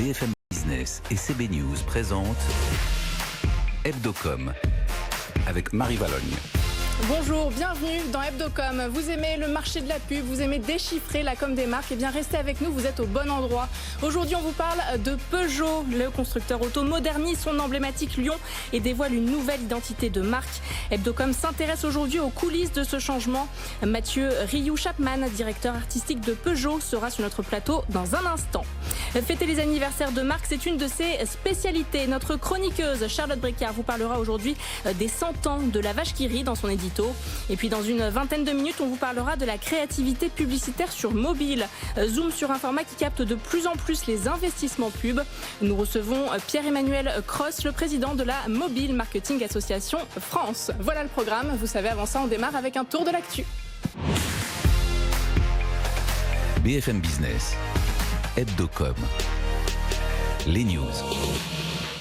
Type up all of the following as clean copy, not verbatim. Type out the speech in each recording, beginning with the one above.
BFM Business et CB News présentent Hebdocom avec Marie Valogne. Bonjour, bienvenue dans Hebdocom. Vous aimez le marché de la pub, vous aimez déchiffrer la com des marques, eh bien restez avec nous, vous êtes au bon endroit. Aujourd'hui, on vous parle de Peugeot. Le constructeur auto modernise son emblématique Lion et dévoile une nouvelle identité de marque. Hebdocom s'intéresse aujourd'hui aux coulisses de ce changement. Mathieu Rioux-Chapman, directeur artistique de Peugeot, sera sur notre plateau dans un instant. Fêter les anniversaires de marque, c'est une de ses spécialités. Notre chroniqueuse Charlotte Bricard vous parlera aujourd'hui des 100 ans de la vache qui rit dans son édito. Et puis dans une vingtaine de minutes, on vous parlera de la créativité publicitaire sur mobile. Zoom sur un format qui capte de plus en plus les investissements pub. Nous recevons Pierre-Emmanuel Cross, le président de la Mobile Marketing Association France. Voilà le programme. Vous savez, avant ça, on démarre avec un tour de l'actu. BFM Business, Hebdocom, les news.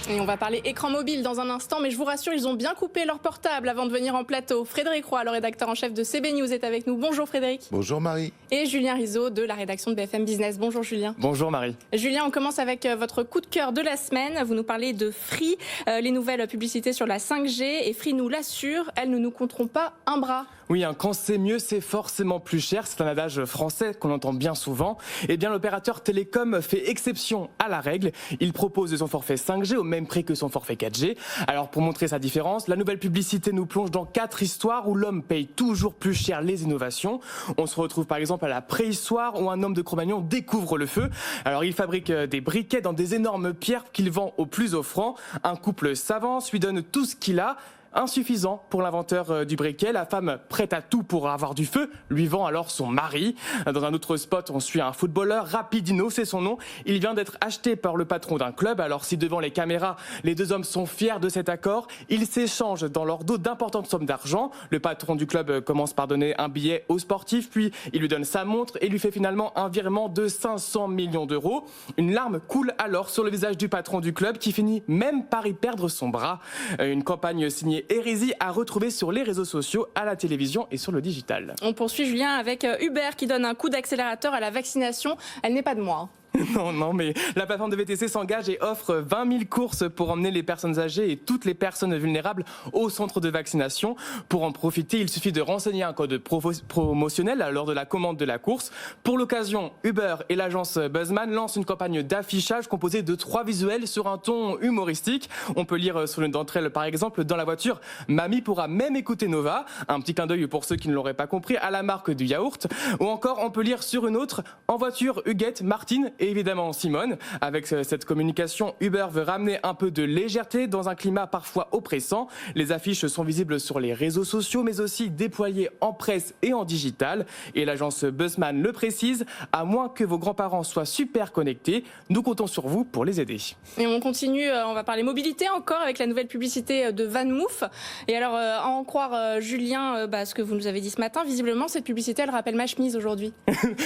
Et on va parler écran mobile dans un instant, mais je vous rassure, ils ont bien coupé leur portable avant de venir en plateau. Frédéric Roy, le rédacteur en chef de CB News, est avec nous. Bonjour Frédéric. Bonjour Marie. Et Julien Rizzo de la rédaction de BFM Business. Bonjour Julien. Bonjour Marie. Julien, on commence avec votre coup de cœur de la semaine. Vous nous parlez de Free, les nouvelles publicités sur la 5G. Et Free nous l'assure, elles ne nous compteront pas un bras. Oui, quand c'est mieux, c'est forcément plus cher. C'est un adage français qu'on entend bien souvent. Eh bien, l'opérateur télécom fait exception à la règle. Il propose son forfait 5G au même prix que son forfait 4G. Alors, pour montrer sa différence, la nouvelle publicité nous plonge dans 4 histoires où l'homme paye toujours plus cher les innovations. On se retrouve par exemple à la préhistoire où un homme de Cro-Magnon découvre le feu. Alors, il fabrique des briquets dans des énormes pierres qu'il vend au plus offrant. Un couple s'avance, lui donne tout ce qu'il a. Insuffisant pour l'inventeur du briquet, la femme prête à tout pour avoir du feu lui vend alors son mari. Dans un autre spot, on suit un footballeur, Rapidino, c'est son nom. Il vient d'être acheté par le patron d'un club. Alors si devant les caméras, les deux hommes sont fiers de cet accord, ils s'échangent dans leur dos d'importantes sommes d'argent. Le patron du club commence par donner un billet au sportif, puis il lui donne sa montre et lui fait finalement un virement de 500 millions d'euros. Une larme coule alors sur le visage du patron du club qui finit même par y perdre son bras. Une campagne signée Hérésie à retrouver sur les réseaux sociaux, à la télévision et sur le digital. On poursuit Julien avec Uber qui donne un coup d'accélérateur à la vaccination. Elle n'est pas de moi. Non, mais la plateforme de VTC s'engage et offre 20 000 courses pour emmener les personnes âgées et toutes les personnes vulnérables au centre de vaccination. Pour en profiter, il suffit de renseigner un code promotionnel lors de la commande de la course. Pour l'occasion, Uber et l'agence Buzzman lancent une campagne d'affichage composée de 3 visuels sur un ton humoristique. On peut lire sur l'une d'entre elles, par exemple, dans la voiture, Mamie pourra même écouter Nova. Un petit clin d'œil pour ceux qui ne l'auraient pas compris, à la marque du yaourt. Ou encore, on peut lire sur une autre, en voiture, Huguette, Martine et évidemment Simone. Avec cette communication, Uber veut ramener un peu de légèreté dans un climat parfois oppressant. Les affiches sont visibles sur les réseaux sociaux, mais aussi déployées en presse et en digital. Et l'agence Buzzman le précise, à moins que vos grands-parents soient super connectés, nous comptons sur vous pour les aider. Et on continue, on va parler mobilité encore avec la nouvelle publicité de VanMoof. Et alors, à en croire Julien, ce que vous nous avez dit ce matin, visiblement cette publicité, elle rappelle ma chemise aujourd'hui.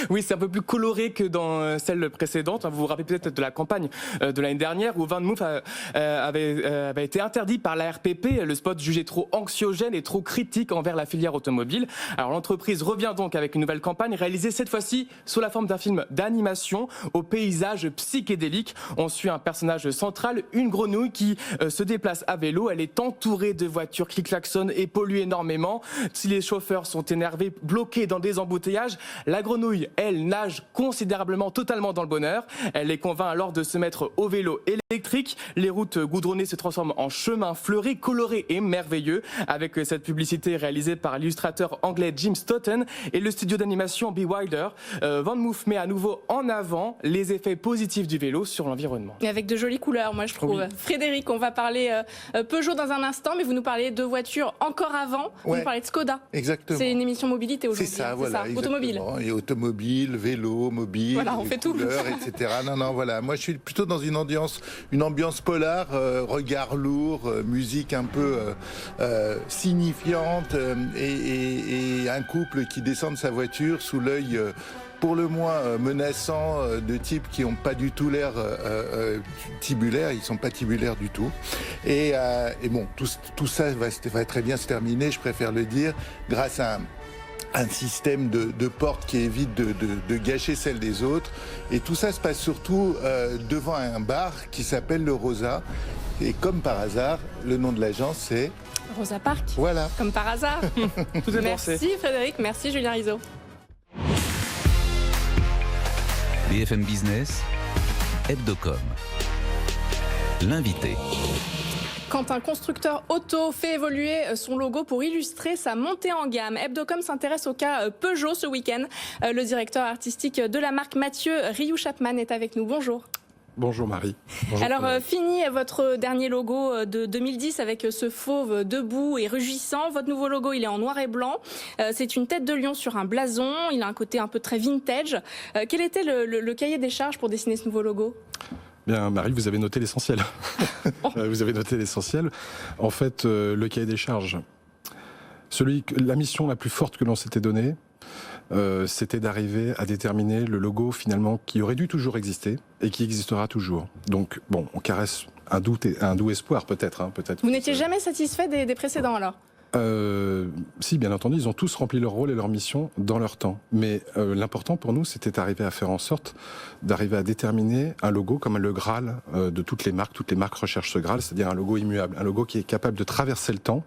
Oui, c'est un peu plus coloré que dans celle précédente. Vous vous rappelez peut-être de la campagne de l'année dernière où VanMoof avait été interdit par la RPP, le spot jugé trop anxiogène et trop critique envers la filière automobile. Alors l'entreprise revient donc avec une nouvelle campagne réalisée cette fois-ci sous la forme d'un film d'animation au paysage psychédélique. On suit un personnage central, une grenouille qui se déplace à vélo. Elle est entourée de voitures qui klaxonnent et polluent énormément. Si les chauffeurs sont énervés, bloqués dans des embouteillages, la grenouille, elle, nage considérablement, totalement dans le bonheur. Elle les convainc alors de se mettre au vélo électrique. Les routes goudronnées se transforment en chemins fleuris, colorés et merveilleux. Avec cette publicité réalisée par l'illustrateur anglais Jim Stoughton et le studio d'animation Be Wilder, VanMoof met à nouveau en avant les effets positifs du vélo sur l'environnement. Et avec de jolies couleurs, moi je trouve. Oui. Frédéric, on va parler Peugeot dans un instant, mais vous nous parlez de voitures encore avant. Vous nous parlez de Skoda. Exactement. C'est une émission mobilité aujourd'hui. C'est ça, voilà. Automobile. Et automobile, vélo, mobile, voilà, on fait couleurs, tout. Etc. Non, voilà. Moi, je suis plutôt dans une ambiance polar, regard lourd, musique un peu signifiante et un couple qui descend de sa voiture sous l'œil pour le moins menaçant de types qui n'ont pas du tout l'air tibulaires, ils ne sont pas tibulaires du tout. Et bon, tout ça va très bien se terminer, je préfère le dire, grâce à un système de porte qui évite de gâcher celle des autres. Et tout ça se passe surtout devant un bar qui s'appelle le Rosa. Et comme par hasard, le nom de l'agence, c'est... Rosa Park. Voilà. Comme par hasard. Tout est Merci pensé. Frédéric, merci Julien Rizzo. BFM Business, Hebdocom. L'invité. Quand un constructeur auto fait évoluer son logo pour illustrer sa montée en gamme, Hebdocom s'intéresse au cas Peugeot ce week-end. Le directeur artistique de la marque, Mathieu Rioux-Chapman, est avec nous. Bonjour. Bonjour Marie. Bonjour. Alors, fini votre dernier logo de 2010 avec ce fauve debout et rugissant. Votre nouveau logo, il est en noir et blanc. C'est une tête de lion sur un blason. Il a un côté un peu très vintage. Quel était le cahier des charges pour dessiner ce nouveau logo ? Bien Marie, vous avez noté l'essentiel. Vous avez noté l'essentiel. En fait, le cahier des charges, la mission la plus forte que l'on s'était donnée, c'était d'arriver à déterminer le logo finalement qui aurait dû toujours exister et qui existera toujours. Donc bon, on caresse un doux espoir peut-être. Peut-être. Vous n'étiez jamais satisfait des précédents alors ? Si, bien entendu, ils ont tous rempli leur rôle et leur mission dans leur temps. Mais l'important pour nous, c'était d'arriver à faire en sorte d'arriver à déterminer un logo comme le Graal de toutes les marques. Toutes les marques recherchent ce Graal, c'est-à-dire un logo immuable, un logo qui est capable de traverser le temps,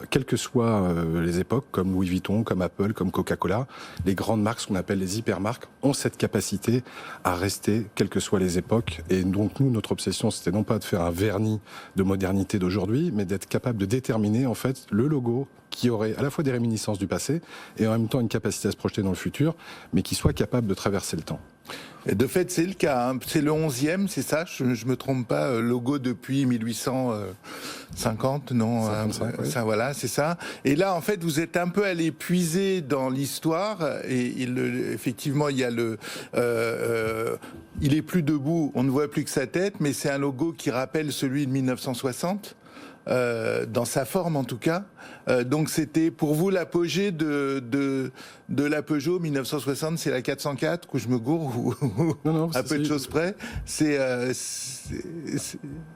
quelles que soient les époques, comme Louis Vuitton, comme Apple, comme Coca-Cola. Les grandes marques, ce qu'on appelle les hypermarques, ont cette capacité à rester, quelles que soient les époques. Et donc nous, notre obsession, c'était non pas de faire un vernis de modernité d'aujourd'hui, mais d'être capable de déterminer en fait le logo qui aurait à la fois des réminiscences du passé et en même temps une capacité à se projeter dans le futur, mais qui soit capable de traverser le temps. Et de fait, c'est le cas. C'est le 11e, c'est ça, je me trompe pas, logo depuis 1850, non 55, oui. Ça, voilà, c'est ça. Et là, en fait, vous êtes un peu allé puiser dans l'histoire. Et effectivement, il y a il est plus debout, on ne voit plus que sa tête, mais c'est un logo qui rappelle celui de 1960. Dans sa forme en tout cas. Donc c'était pour vous l'apogée de la Peugeot 1960, c'est la 404 où je me gourre ou Non, à peu de choses près.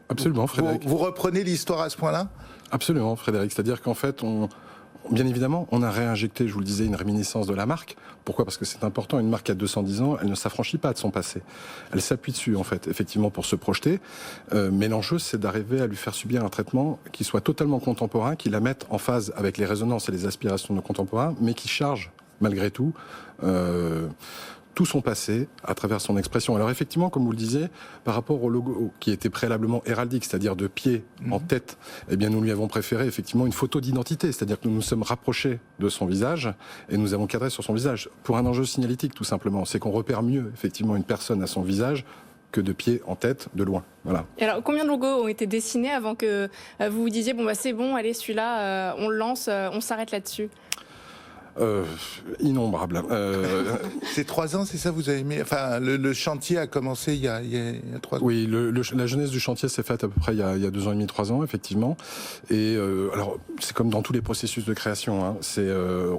Absolument, Frédéric. Vous reprenez l'histoire à ce point-là ? Absolument, Frédéric. C'est-à-dire qu'en fait, bien évidemment, on a réinjecté, je vous le disais, une réminiscence de la marque. Pourquoi ? Parce que c'est important. Une marque qui a 210 ans, elle ne s'affranchit pas de son passé. Elle s'appuie dessus, en fait, effectivement, pour se projeter. Mais l'enjeu, c'est d'arriver à lui faire subir un traitement qui soit totalement contemporain, qui la mette en phase avec les résonances et les aspirations de nos contemporains, mais qui charge, malgré tout, tout son passé à travers son expression. Alors effectivement, comme vous le disiez, par rapport au logo qui était préalablement héraldique, c'est-à-dire de pied en tête, eh bien nous lui avons préféré effectivement une photo d'identité, c'est-à-dire que nous nous sommes rapprochés de son visage et nous avons cadré sur son visage pour un enjeu signalétique tout simplement. C'est qu'on repère mieux effectivement une personne à son visage que de pied en tête, de loin. Voilà. Et alors, combien de logos ont été dessinés avant que vous vous disiez, bon bah c'est bon, allez celui-là, on le lance, on s'arrête là-dessus ? Innombrable. C'est 3 ans, c'est ça, vous avez mis. Enfin, le chantier a commencé il y a 3 ans. Oui, la jeunesse du chantier s'est faite à peu près il y a 2 ans et demi, 3 ans, effectivement. Et alors, c'est comme dans tous les processus de création. Hein,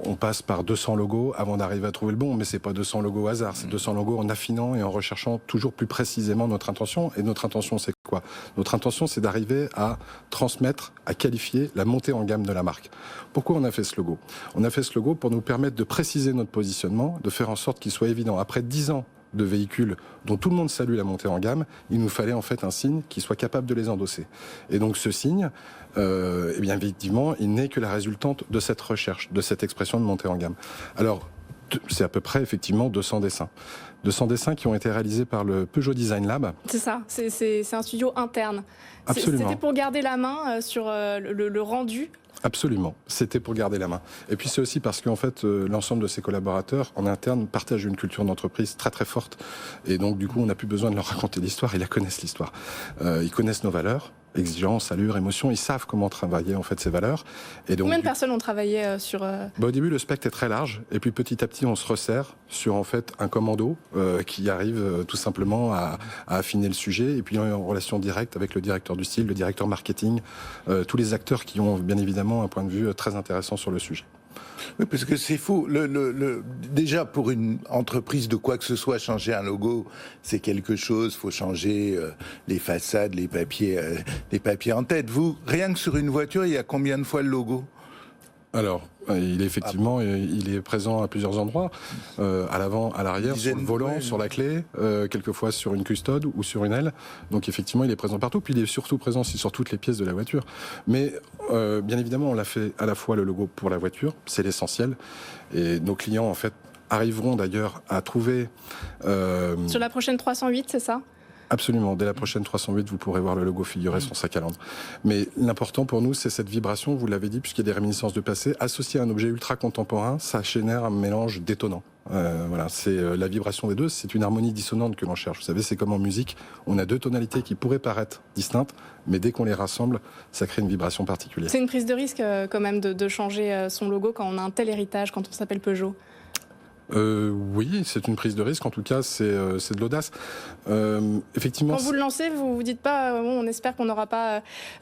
on passe par 200 logos avant d'arriver à trouver le bon, mais c'est pas 200 logos au hasard. C'est 200 logos en affinant et en recherchant toujours plus précisément notre intention. Et notre intention, c'est quoi ? Notre intention, c'est d'arriver à transmettre, à qualifier la montée en gamme de la marque. Pourquoi on a fait ce logo ? On a fait ce logo pour nous permettre de préciser notre positionnement, de faire en sorte qu'il soit évident. Après 10 ans de véhicules dont tout le monde salue la montée en gamme, il nous fallait en fait un signe qui soit capable de les endosser. Et donc ce signe, eh bien effectivement, il n'est que la résultante de cette recherche, de cette expression de montée en gamme. Alors, c'est à peu près effectivement 200 dessins. 200 dessins qui ont été réalisés par le Peugeot Design Lab. C'est ça, c'est un studio interne. Absolument. C'était pour garder la main sur le rendu. Absolument, c'était pour garder la main. Et puis c'est aussi parce qu'en fait, l'ensemble de ses collaborateurs en interne partagent une culture d'entreprise très très forte. Et donc du coup, on n'a plus besoin de leur raconter l'histoire, ils la connaissent l'histoire. Ils connaissent nos valeurs, exigence, allure, émotion, ils savent comment travailler en fait ces valeurs. Et donc, combien de personnes ont travaillé sur... Au début, le spectre est très large, et puis petit à petit, on se resserre sur en fait un commando qui arrive tout simplement à affiner le sujet, et puis en relation directe avec le directeur du style, le directeur marketing, tous les acteurs qui ont bien évidemment un point de vue très intéressant sur le sujet. Oui, parce que c'est fou. Déjà, pour une entreprise de quoi que ce soit, changer un logo, c'est quelque chose. Il faut changer les façades, les papiers en tête. Vous, rien que sur une voiture, il y a combien de fois le logo ? Alors, il est effectivement, il est présent à plusieurs endroits, à l'avant, à l'arrière, sur le volant, sur la clé, quelquefois sur une custode ou sur une aile. Donc effectivement, il est présent partout. Puis il est surtout présent aussi sur toutes les pièces de la voiture. Mais bien évidemment, on l'a fait à la fois le logo pour la voiture, c'est l'essentiel. Et nos clients, en fait, arriveront d'ailleurs à trouver... Sur la prochaine 308, c'est ça ? Absolument. Dès la prochaine 308, vous pourrez voir le logo figurer sur sa calandre. Mais l'important pour nous, c'est cette vibration, vous l'avez dit, puisqu'il y a des réminiscences de passé, associée à un objet ultra contemporain, ça génère un mélange détonnant. Voilà, c'est la vibration des deux, c'est une harmonie dissonante que l'on cherche. Vous savez, c'est comme en musique, on a deux tonalités qui pourraient paraître distinctes, mais dès qu'on les rassemble, ça crée une vibration particulière. C'est une prise de risque quand même de changer son logo quand on a un tel héritage, quand on s'appelle Peugeot. Oui, c'est une prise de risque. En tout cas, c'est de l'audace. Effectivement. Quand vous le lancez, vous vous dites pas, on espère qu'on n'aura pas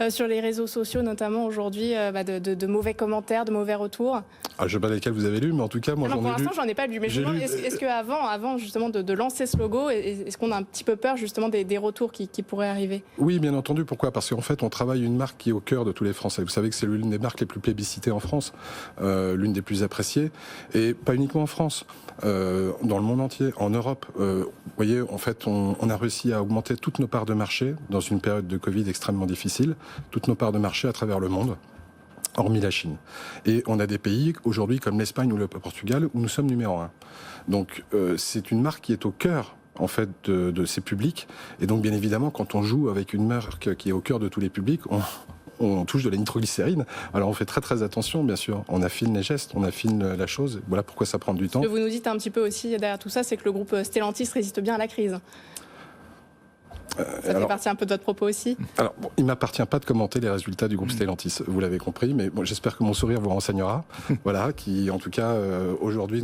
sur les réseaux sociaux, notamment aujourd'hui, de mauvais commentaires, de mauvais retours. Je ne sais pas lesquels vous avez lu, mais en tout cas, moi, pour l'instant, j'en ai pas lu. Mais je me demande, est-ce qu'avant justement de lancer ce logo, est-ce qu'on a un petit peu peur justement des retours qui pourraient arriver ? Oui, bien entendu. Pourquoi ? Parce qu'en fait, on travaille une marque qui est au cœur de tous les Français. Vous savez que c'est l'une des marques les plus plébiscitées en France, l'une des plus appréciées, et pas uniquement en France. Dans le monde entier, en Europe. Vous voyez, en fait, on a réussi à augmenter toutes nos parts de marché dans une période de Covid extrêmement difficile, toutes nos parts de marché à travers le monde, hormis la Chine. Et on a des pays, aujourd'hui, comme l'Espagne ou le Portugal, où nous sommes numéro 1. Donc, c'est une marque qui est au cœur en fait de ces publics. Et donc, bien évidemment, quand on joue avec une marque qui est au cœur de tous les publics, on touche de la nitroglycérine. Alors on fait très très attention, bien sûr. On affine les gestes, on affine la chose. Voilà pourquoi ça prend du temps. Ce que vous nous dites un petit peu aussi derrière tout ça, c'est que le groupe Stellantis résiste bien à la crise. Ça fait partie un peu de votre propos aussi. Alors, il ne m'appartient pas de commenter les résultats du groupe Stellantis, vous l'avez compris, mais bon, j'espère que mon sourire vous renseignera. Voilà, qui en tout cas, aujourd'hui,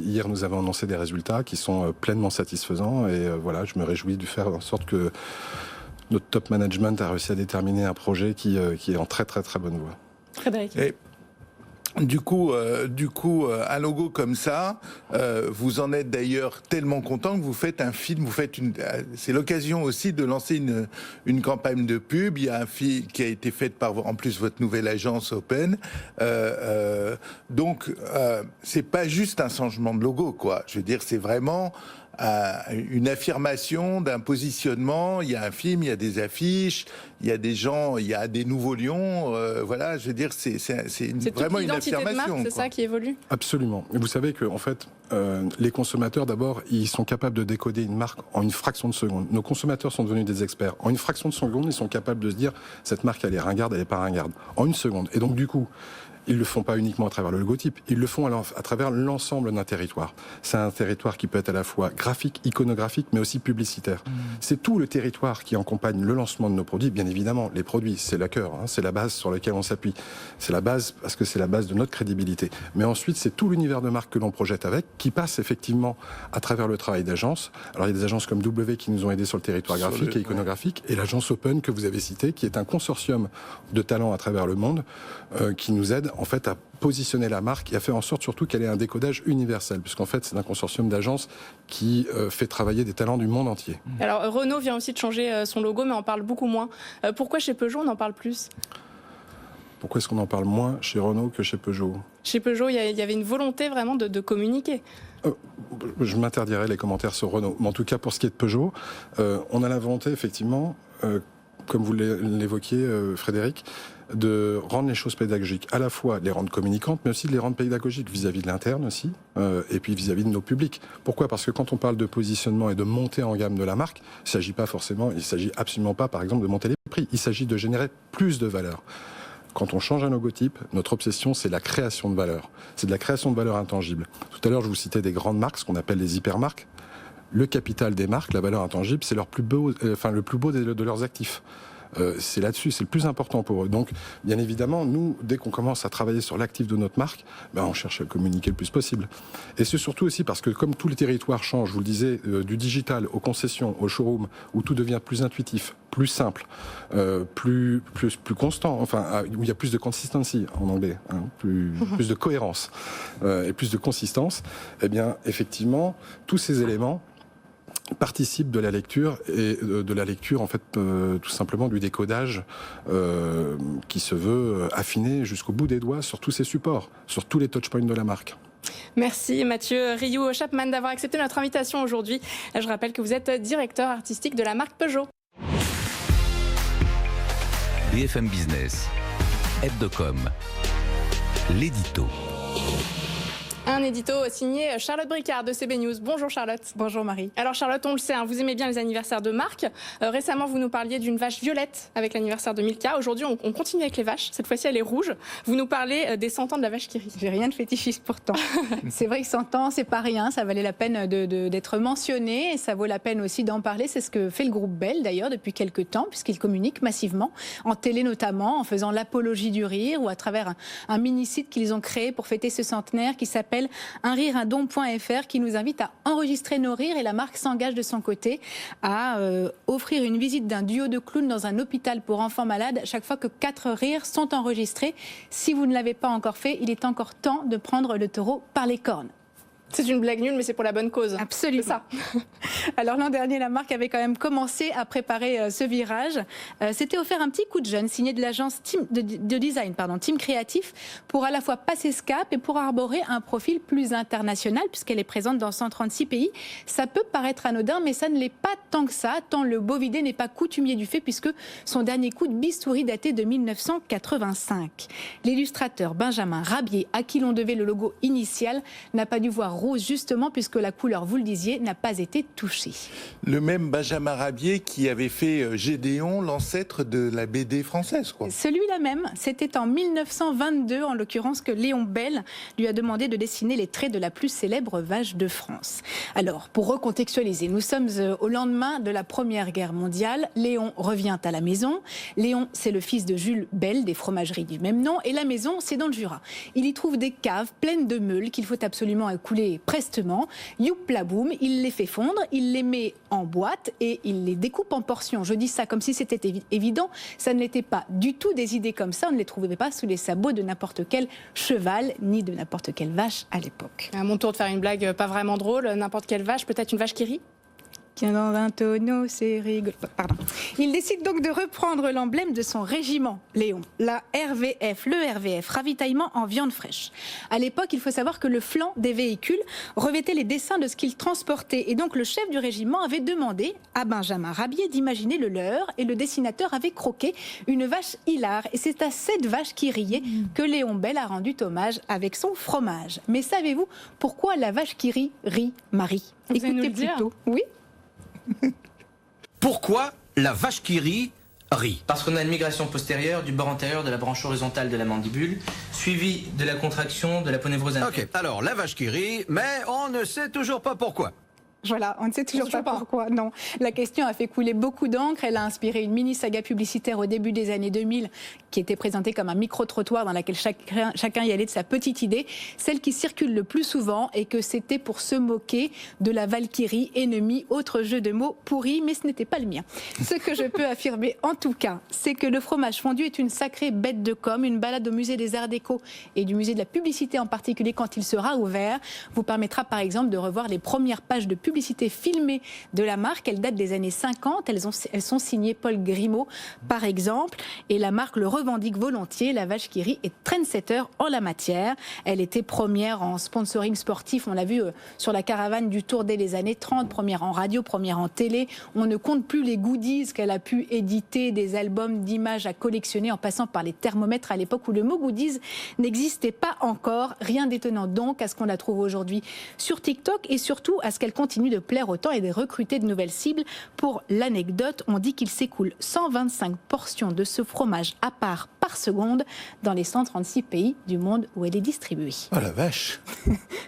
hier, nous avons annoncé des résultats qui sont pleinement satisfaisants. Et voilà, je me réjouis de faire en sorte que notre top management a réussi à déterminer un projet qui est en très très très bonne voie. Frédéric. Et du coup, un logo comme ça, vous en êtes d'ailleurs tellement content que vous faites un film, c'est l'occasion aussi de lancer une campagne de pub. Il y a un film qui a été fait par, en plus, votre nouvelle agence Open. Donc, c'est pas juste un changement de logo, quoi. Je veux dire, c'est vraiment une affirmation d'un positionnement. Il y a un film, il y a des affiches, il y a des gens, il y a des nouveaux lions. Voilà, je veux dire, c'est vraiment une affirmation. C'est ça qui évolue. Absolument. Et vous savez que en fait, les consommateurs d'abord, ils sont capables de décoder une marque en une fraction de seconde. Nos consommateurs sont devenus des experts. En une fraction de seconde, ils sont capables de se dire cette marque elle est ringarde, elle est pas ringarde. En une seconde. Et donc du coup, ils le font pas uniquement à travers le logotype, ils le font à travers l'ensemble d'un territoire. C'est un territoire qui peut être à la fois graphique, iconographique, mais aussi publicitaire. C'est tout le territoire qui accompagne le lancement de nos produits. Bien évidemment, les produits, c'est le cœur, c'est la base sur laquelle on s'appuie. C'est la base parce que c'est la base de notre crédibilité. Mais ensuite, c'est tout l'univers de marque que l'on projette avec, qui passe effectivement à travers le travail d'agence. Alors il y a des agences comme W qui nous ont aidés sur le territoire graphique et iconographique, et l'agence Open que vous avez citée, qui est un consortium de talents à travers le monde, qui nous aide en fait à positionner la marque et à faire en sorte surtout qu'elle ait un décodage universel, puisqu'en fait c'est un consortium d'agences qui fait travailler des talents du monde entier. Alors Renault vient aussi de changer son logo, mais on en parle beaucoup moins. Pourquoi chez Peugeot on en parle plus ? Pourquoi est-ce qu'on en parle moins chez Renault que chez Peugeot ? Chez Peugeot, il y avait une volonté vraiment de communiquer. Je m'interdirai les commentaires sur Renault. Mais en tout cas, pour ce qui est de Peugeot, on a la volonté, effectivement, comme vous l'évoquiez, Frédéric, de rendre les choses pédagogiques, à la fois les rendre communicantes, mais aussi de les rendre pédagogiques vis-à-vis de l'interne aussi, et puis vis-à-vis de nos publics. Pourquoi ? Parce que quand on parle de positionnement et de montée en gamme de la marque, il s'agit absolument pas, par exemple, de monter les prix. Il s'agit de générer plus de valeur. Quand on change un logotype, notre obsession, c'est la création de valeur. C'est de la création de valeur intangible. Tout à l'heure, je vous citais des grandes marques, ce qu'on appelle les hypermarques. Le capital des marques, la valeur intangible, c'est le plus beau de leurs actifs. C'est là-dessus, c'est le plus important pour eux. Donc, bien évidemment, nous, dès qu'on commence à travailler sur l'actif de notre marque, on cherche à communiquer le plus possible. Et c'est surtout aussi parce que comme tous les territoires changent, je vous le disais, du digital aux concessions, au showroom, où tout devient plus intuitif, plus simple, plus constant, enfin, où il y a plus de consistency en anglais, plus de cohérence et plus de consistance, eh bien, effectivement, tous ces éléments participe de la lecture et de la lecture en fait tout simplement du décodage qui se veut affiné jusqu'au bout des doigts sur tous ces supports, sur tous les touchpoints de la marque. Merci Mathieu Rioux-Chapman d'avoir accepté notre invitation aujourd'hui. Je rappelle que vous êtes directeur artistique de la marque Peugeot. BFM Business, Hebdocom, l'édito. Un édito signé Charlotte Bricard de CB News. Bonjour Charlotte. Bonjour Marie. Alors Charlotte, on le sait, vous aimez bien les anniversaires de marque. Récemment, vous nous parliez d'une vache violette avec l'anniversaire de Milka. Aujourd'hui, on continue avec les vaches. Cette fois-ci, elle est rouge. Vous nous parlez des 100 ans de la vache qui rit. J'ai rien de fétichiste pourtant. C'est vrai que 100 ans, c'est pas rien. Ça valait la peine d'être mentionné et ça vaut la peine aussi d'en parler. C'est ce que fait le groupe Bell d'ailleurs depuis quelques temps, puisqu'il communique massivement, en télé notamment, en faisant l'apologie du rire ou à travers un mini-site qu'ils ont créé pour fêter ce centenaire qui s'appelle unrireundon.fr, qui nous invite à enregistrer nos rires, et la marque s'engage de son côté à offrir une visite d'un duo de clowns dans un hôpital pour enfants malades chaque fois que 4 rires sont enregistrés. Si vous ne l'avez pas encore fait, il est encore temps de prendre le taureau par les cornes. C'est une blague nulle, mais c'est pour la bonne cause. Absolument. C'est ça. Alors l'an dernier, la marque avait quand même commencé à préparer ce virage. S'était offert un petit coup de jeune signé de l'agence de design, Team Créatif, pour à la fois passer ce cap et pour arborer un profil plus international, puisqu'elle est présente dans 136 pays. Ça peut paraître anodin, mais ça ne l'est pas tant que ça, tant le bovidé n'est pas coutumier du fait, puisque son dernier coup de bistouri datait de 1985. L'illustrateur Benjamin Rabier, à qui l'on devait le logo initial, n'a pas dû voir rose justement puisque la couleur, vous le disiez, n'a pas été touchée. Le même Benjamin Rabier qui avait fait Gédéon, l'ancêtre de la BD française, quoi. Celui-là même, c'était en 1922 en l'occurrence que Léon Bell lui a demandé de dessiner les traits de la plus célèbre vache de France. Alors, pour recontextualiser, nous sommes au lendemain de la Première Guerre mondiale. Léon revient à la maison. Léon, c'est le fils de Jules Bell, des fromageries du même nom, et la maison, c'est dans le Jura. Il y trouve des caves pleines de meules qu'il faut absolument écouler prestement. Youpla boum, il les fait fondre, il les met en boîte et il les découpe en portions. Je dis ça comme si c'était évident, ça ne l'était pas du tout. Des idées comme ça, on ne les trouvait pas sous les sabots de n'importe quel cheval ni de n'importe quelle vache à l'époque. À mon tour de faire une blague pas vraiment drôle, n'importe quelle vache, peut-être une vache qui rit. Tiens, dans un tonneau, c'est rigolo. Pardon. Il décide donc de reprendre l'emblème de son régiment, Léon, la RVF, le RVF, ravitaillement en viande fraîche. À l'époque, il faut savoir que le flanc des véhicules revêtait les dessins de ce qu'ils transportaient. Et donc, le chef du régiment avait demandé à Benjamin Rabier d'imaginer le leur, et le dessinateur avait croqué une vache hilare. Et c'est à cette vache qui riait que Léon Bell a rendu hommage avec son fromage. Mais savez-vous pourquoi la vache qui rit Marie? Vous allez nous Écoutez le dire. plutôt. Oui. Pourquoi la vache qui rit rit? Parce qu'on a une migration postérieure du bord antérieur de la branche horizontale de la mandibule, suivie de la contraction de la peau névreuse inférieure. Ok, alors la vache qui rit, mais on ne sait toujours pas pourquoi. Voilà, on ne sait toujours pas pourquoi. Non, la question a fait couler beaucoup d'encre. Elle a inspiré une mini-saga publicitaire au début des années 2000 qui était présentée comme un micro-trottoir dans laquelle chacun y allait de sa petite idée. Celle qui circule le plus souvent et que c'était pour se moquer de la Valkyrie, ennemie, autre jeu de mots pourri, mais ce n'était pas le mien. Ce que je peux affirmer en tout cas, c'est que le fromage fondu est une sacrée bête de com. Une balade au musée des Arts Déco et du musée de la publicité en particulier quand il sera ouvert vous permettra par exemple de revoir les premières pages de publicité filmées de la marque. Elles datent des années 50, elles sont signées Paul Grimaud par exemple, et la marque le revendique volontiers. La vache qui rit est trendsetter en la matière. Elle était première en sponsoring sportif, on l'a vu sur la caravane du Tour dès les années 30, première en radio, première en télé. On ne compte plus les goodies qu'elle a pu éditer, des albums d'images à collectionner en passant par les thermomètres à l'époque où le mot goodies n'existait pas encore. Rien d'étonnant donc à ce qu'on la trouve aujourd'hui sur TikTok et surtout à ce qu'elle continue de plaire autant et de recruter de nouvelles cibles. Pour l'anecdote, on dit qu'il s'écoule 125 portions de ce fromage à part par seconde dans les 136 pays du monde où elle est distribuée. Oh la vache!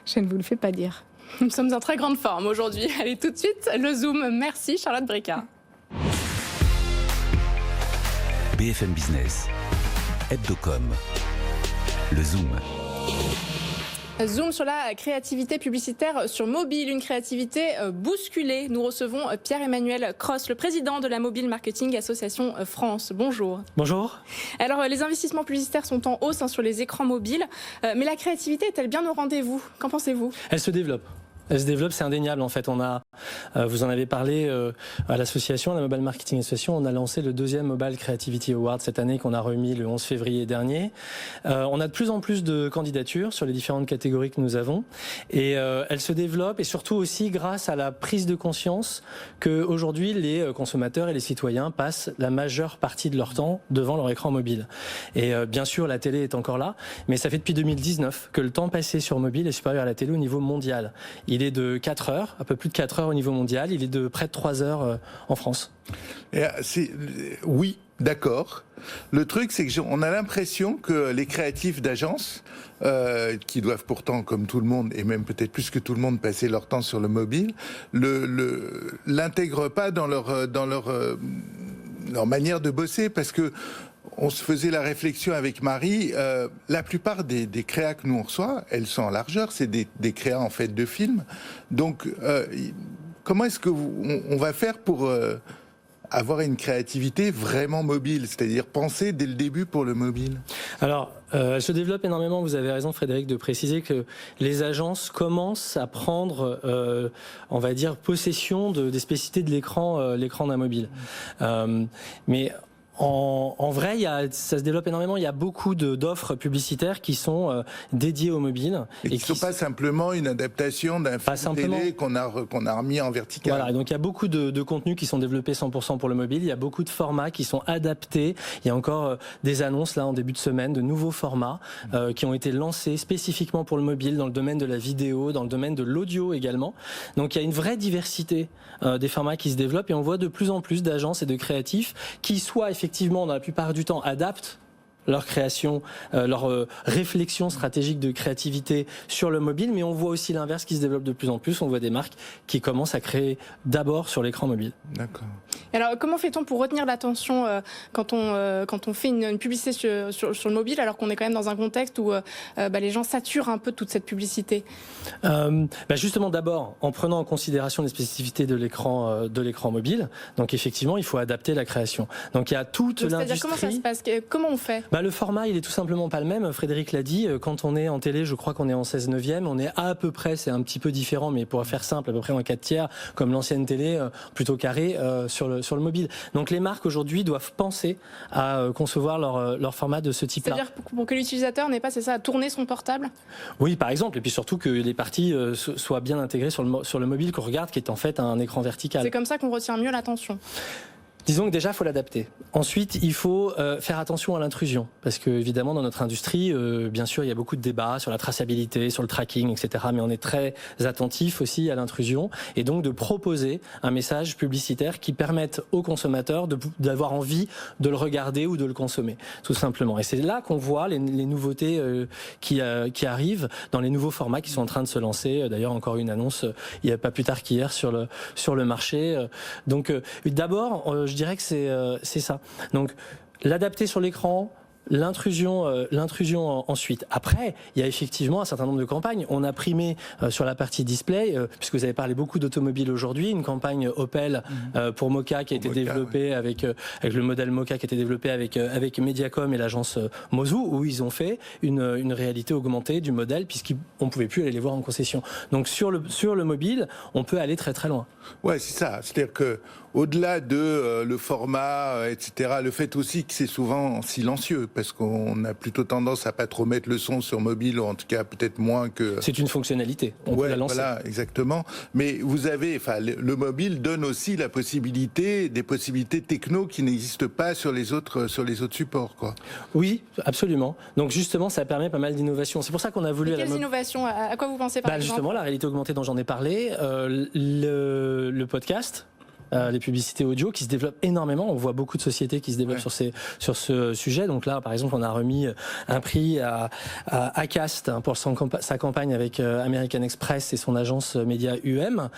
Je ne vous le fais pas dire. Nous sommes en très grande forme aujourd'hui. Allez, tout de suite, le Zoom. Merci Charlotte Bricard. BFM Business, Hebdocom, le Zoom. Zoom sur la créativité publicitaire sur mobile, une créativité bousculée. Nous recevons Pierre-Emmanuel Cross, le président de la Mobile Marketing Association France. Bonjour. Bonjour. Alors, les investissements publicitaires sont en hausse sur les écrans mobiles, mais la créativité est-elle bien au rendez-vous? Qu'en pensez-vous? Elle se développe. Elle se développe, c'est indéniable en fait. Vous en avez parlé à l'association, la Mobile Marketing Association, on a lancé le 2e Mobile Creativity Award cette année qu'on a remis le 11 février dernier. On a de plus en plus de candidatures sur les différentes catégories que nous avons et elle se développe et surtout aussi grâce à la prise de conscience qu'aujourd'hui les consommateurs et les citoyens passent la majeure partie de leur temps devant leur écran mobile. Et bien sûr la télé est encore là, mais ça fait depuis 2019 que le temps passé sur mobile est supérieur à la télé au niveau mondial. Il est de 4 heures, un peu plus de 4 heures au niveau mondial, il est de près de 3 heures en France. Oui, d'accord. Le truc, c'est qu'on a l'impression que les créatifs d'agence, qui doivent pourtant, comme tout le monde, et même peut-être plus que tout le monde, passer leur temps sur le mobile, l'intègrent pas dans leur manière de bosser, parce que on se faisait la réflexion avec Marie, la plupart des créas que nous on reçoit, elles sont en largeur, c'est des créas en fait de films. Donc, comment est-ce que on va faire pour avoir une créativité vraiment mobile, c'est-à-dire penser dès le début pour le mobile? Alors, elle se développe énormément, vous avez raison Frédéric de préciser que les agences commencent à prendre, on va dire, possession des spécificités de l'écran d'un mobile. Mais en vrai, ça se développe énormément. Il y a beaucoup d'offres publicitaires qui sont dédiées au mobile. Et qui ne sont pas simplement une adaptation d'un film télé qu'on a remis en vertical. Voilà, donc il y a beaucoup de contenus qui sont développés 100% pour le mobile. Il y a beaucoup de formats qui sont adaptés. Il y a encore des annonces là en début de semaine de nouveaux formats qui ont été lancés spécifiquement pour le mobile dans le domaine de la vidéo, dans le domaine de l'audio également. Donc il y a une vraie diversité des formats qui se développent et on voit de plus en plus d'agences et de créatifs qui soit effectivement dans la plupart du temps adaptent leur création, leur réflexion stratégique de créativité sur le mobile, mais on voit aussi l'inverse qui se développe de plus en plus. On voit des marques qui commencent à créer d'abord sur l'écran mobile. D'accord. Alors, comment fait-on pour retenir l'attention quand on fait une publicité sur le mobile, alors qu'on est quand même dans un contexte où les gens saturent un peu toute cette publicité? Justement, d'abord, en prenant en considération les spécificités de l'écran mobile. Donc, effectivement, il faut adapter la création. Donc, il y a toute l'industrie. C'est-à-dire, comment ça se passe? Comment on fait? Le format, il est tout simplement pas le même. Frédéric l'a dit, quand on est en télé, je crois qu'on est en 16/9, on est à peu près, c'est un petit peu différent, mais pour faire simple, à peu près en 4/3, comme l'ancienne télé, plutôt carré sur le mobile. Donc les marques aujourd'hui doivent penser à concevoir leur format de ce type-là. C'est-à-dire pour que l'utilisateur n'ait pas, c'est ça, à tourner son portable? Oui, par exemple, et puis surtout que les parties soient bien intégrées sur le mobile qu'on regarde, qui est en fait un écran vertical. C'est comme ça qu'on retient mieux l'attention. Disons que déjà, il faut l'adapter. Ensuite, il faut faire attention à l'intrusion. Parce que, évidemment, dans notre industrie, bien sûr, il y a beaucoup de débats sur la traçabilité, sur le tracking, etc. Mais on est très attentif aussi à l'intrusion. Et donc, de proposer un message publicitaire qui permette aux consommateurs d'avoir envie de le regarder ou de le consommer, tout simplement. Et c'est là qu'on voit les nouveautés qui arrivent dans les nouveaux formats qui sont en train de se lancer. D'ailleurs, encore une annonce, il n'y a pas plus tard qu'hier sur le marché. Donc, d'abord, je dirais que c'est ça. Donc, l'adapter sur l'écran, l'intrusion ensuite. Après, il y a effectivement un certain nombre de campagnes. On a primé sur la partie display, puisque vous avez parlé beaucoup d'automobile aujourd'hui, une campagne Opel pour Moka qui a été développée avec le modèle Moka qui a été développé avec Mediacom et l'agence Mozu, où ils ont fait une réalité augmentée du modèle, puisqu'on ne pouvait plus aller les voir en concession. Donc sur le mobile, on peut aller très très loin. Ouais, c'est ça. C'est-à-dire que au-delà de le format, etc., le fait aussi que c'est souvent silencieux, parce qu'on a plutôt tendance à pas trop mettre le son sur mobile, ou en tout cas peut-être moins que... C'est une fonctionnalité, on peut la lancer. Voilà, exactement. Mais vous avez, le mobile donne aussi des possibilités techno qui n'existent pas sur les autres supports, quoi. Oui, absolument. Donc justement, ça permet pas mal d'innovations. C'est pour ça qu'on a voulu... Quelles innovations? À quoi vous pensez par exemple? Justement, la réalité augmentée dont j'en ai parlé, le podcast, les publicités audio qui se développent énormément. On voit beaucoup de sociétés qui se développent sur ce sujet. Donc là, par exemple, on a remis un prix à Acast pour sa campagne avec American Express et son agence média UM.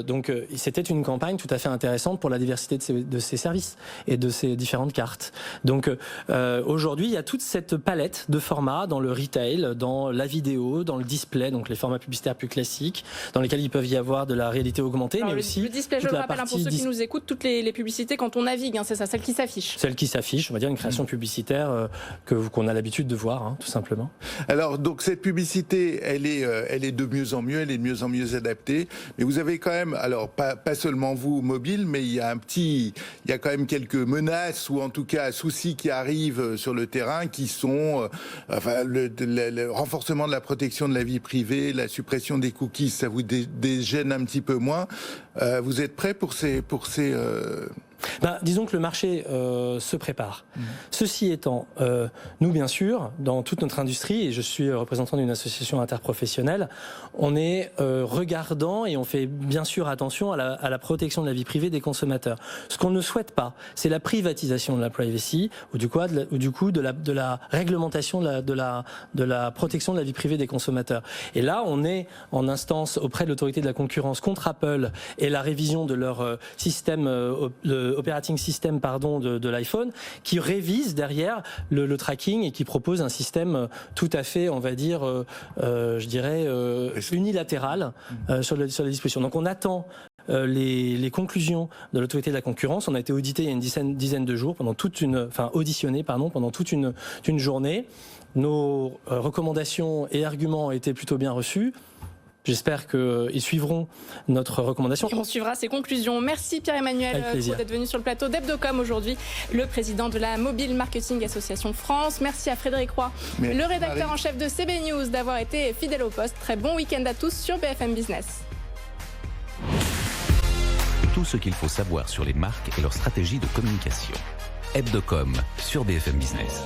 Donc c'était une campagne tout à fait intéressante pour la diversité de ses services et de ses différentes cartes. Donc aujourd'hui, il y a toute cette palette de formats dans le retail, dans la vidéo, dans le display, donc les formats publicitaires plus classiques, dans lesquels il peut y avoir de la réalité augmentée, mais aussi le display, je le rappelle, rappelle pour ceux qui nous écoutent, toutes les publicités quand on navigue, c'est ça, celles qui s'affichent. Celles qui s'affichent, on va dire une création publicitaire qu'on a l'habitude de voir, tout simplement. Alors, donc cette publicité, elle est de mieux en mieux, elle est de mieux en mieux adaptée. Mais vous avez quand même, alors pas seulement vous, mobile, mais il y a quand même quelques menaces ou en tout cas soucis qui arrivent sur le terrain qui sont le renforcement de la protection de la vie privée, la suppression des cookies, ça vous gêne un petit peu moins. Vous êtes prêts pour ces disons que le marché se prépare. Ceci étant, nous bien sûr, dans toute notre industrie, et je suis représentant d'une association interprofessionnelle, on est regardant et on fait bien sûr attention à la protection de la vie privée des consommateurs. Ce qu'on ne souhaite pas, c'est la privatisation de la privacy ou du coup de la réglementation de la protection de la vie privée des consommateurs. Et là, on est en instance auprès de l'autorité de la concurrence contre Apple et la révision de leur système operating system de l'iPhone, qui révise derrière le tracking et qui propose un système tout à fait, on va dire, je dirais, unilatéral sur les dispositions. Donc on attend les conclusions de l'autorité de la concurrence. On a été audité il y a une dizaine de jours, auditionné pendant toute une journée. Nos recommandations et arguments ont été plutôt bien reçus. J'espère qu'ils suivront notre recommandation. Et on suivra ces conclusions. Merci Pierre-Emmanuel d'être venu sur le plateau d'Hebdocom aujourd'hui, le président de la Mobile Marketing Association France. Merci à Frédéric Roy, le rédacteur en chef de CB News, d'avoir été fidèle au poste. Très bon week-end à tous sur BFM Business. Tout ce qu'il faut savoir sur les marques et leur stratégie de communication. Hebdocom sur BFM Business.